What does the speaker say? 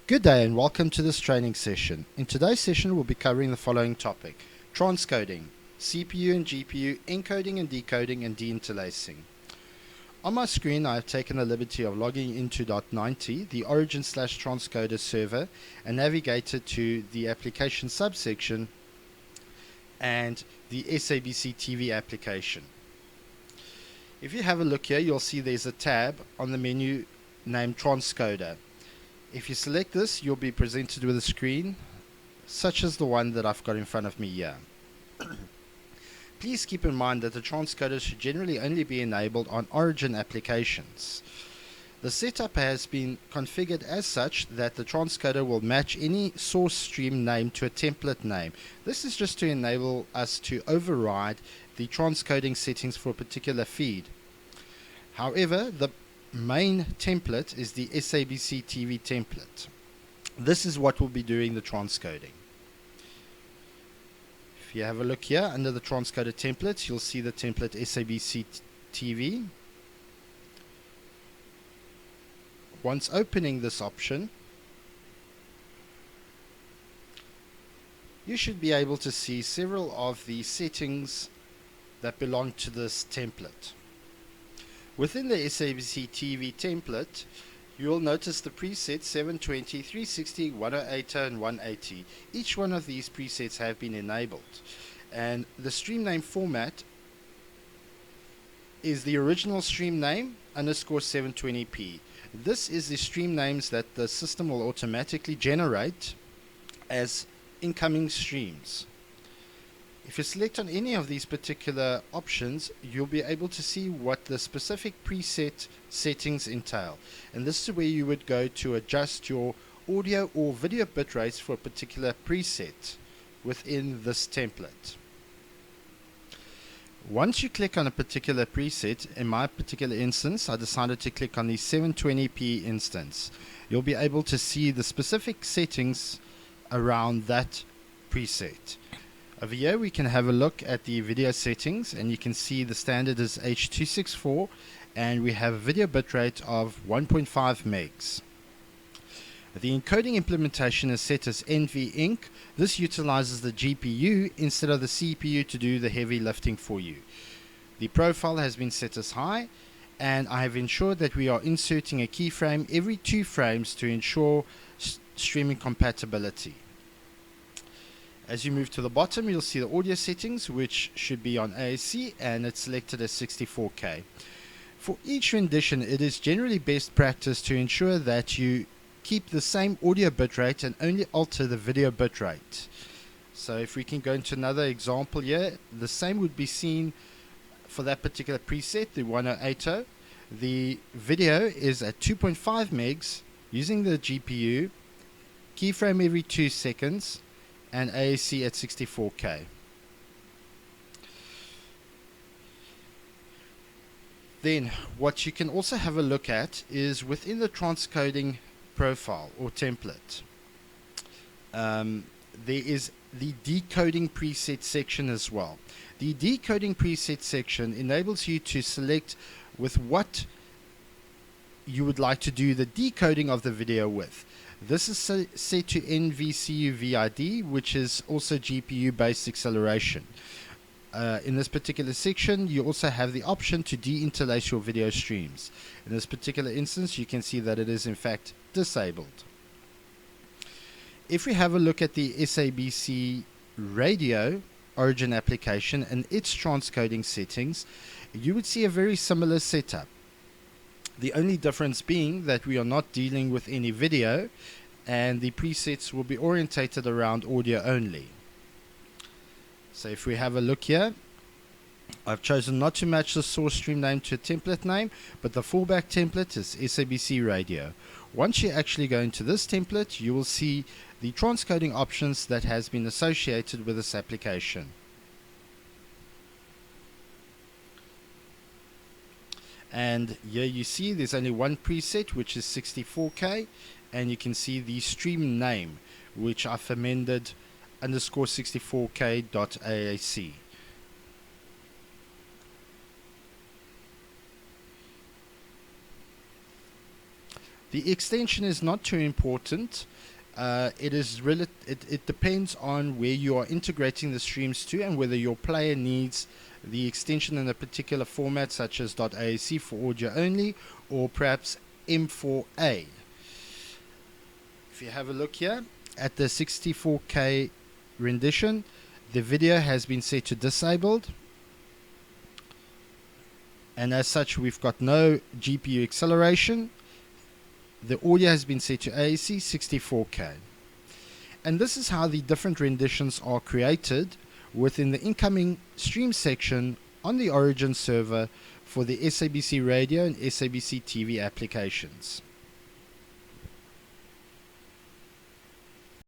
Good day and welcome to this training session. In today's session we'll be covering the following topic: transcoding, CPU and GPU encoding and decoding and deinterlacing. On my screen I have taken the liberty of logging into .90, the origin/transcoder server, and navigated to the application subsection and the SABC TV application. If you have a look here, you'll see there's a tab on the menu named Transcoder. If you select this, you'll be presented with a screen such as the one that I've got in front of me here. Please keep in mind that the transcoder should generally only be enabled on Origin applications. The setup has been configured as such that the transcoder will match any source stream name to a template name. This is just to enable us to override the transcoding settings for a particular feed. However, the main template is the SABC TV template. This is what will be doing the transcoding. If you have a look here under the transcoder templates, you'll see the template SABC TV. Once opening this option, you should be able to see several of the settings that belong to this template. Within the SABC TV template, you will notice the presets 720, 360, 1080 and 180. Each one of these presets have been enabled, and the stream name format is the original stream name _720p. This is the stream names that the system will automatically generate as incoming streams. If you select on any of these particular options, you'll be able to see what the specific preset settings entail. And this is where you would go to adjust your audio or video bit rates for a particular preset within this template. Once you click on a particular preset, in my particular instance, I decided to click on the 720p instance. You'll be able to see the specific settings around that preset. Over here we can have a look at the video settings, and you can see the standard is H.264 and we have a video bitrate of 1.5 megs. The encoding implementation is set as NVEnc. This utilizes the GPU instead of the CPU to do the heavy lifting for you. The profile has been set as high, and I have ensured that we are inserting a keyframe every 2 frames to ensure streaming compatibility. As you move to the bottom, you'll see the audio settings, which should be on AAC, and it's selected as 64K. For each rendition, it is generally best practice to ensure that you keep the same audio bitrate and only alter the video bitrate. So if we can go into another example here, the same would be seen for that particular preset, the 1080. The video is at 2.5 megs using the GPU, keyframe every 2 seconds, and AAC at 64K. Then what you can also have a look at is within the transcoding profile or template, there is the decoding preset section as well. The decoding preset section enables you to select with what you would like to do the decoding of the video with. This is set to NVCU VID, which is also GPU based acceleration. In this particular section, you also have the option to deinterlace your video streams. In this particular instance, you can see that it is in fact disabled. If we have a look at the SABC radio Origin application and its transcoding settings, you would see a very similar setup. The only difference being that we are not dealing with any video, and the presets will be orientated around audio only. So if we have a look here, I've chosen not to match the source stream name to a template name, but the fallback template is SABC radio. Once you actually go into this template, you will see the transcoding options that has been associated with this application. And here you see there's only one preset, which is 64K, and you can see the stream name, which I've amended _64k.AAC. The extension is not too important. It depends on where you are integrating the streams to and whether your player needs the extension in a particular format, such as .AAC for audio only, or perhaps M4A. If you have a look here at the 64K rendition, the video has been set to disabled, and as such we've got no GPU acceleration. The audio has been set to AAC 64K. And this is how the different renditions are created within the incoming stream section on the Origin server for the SABC radio and SABC TV applications.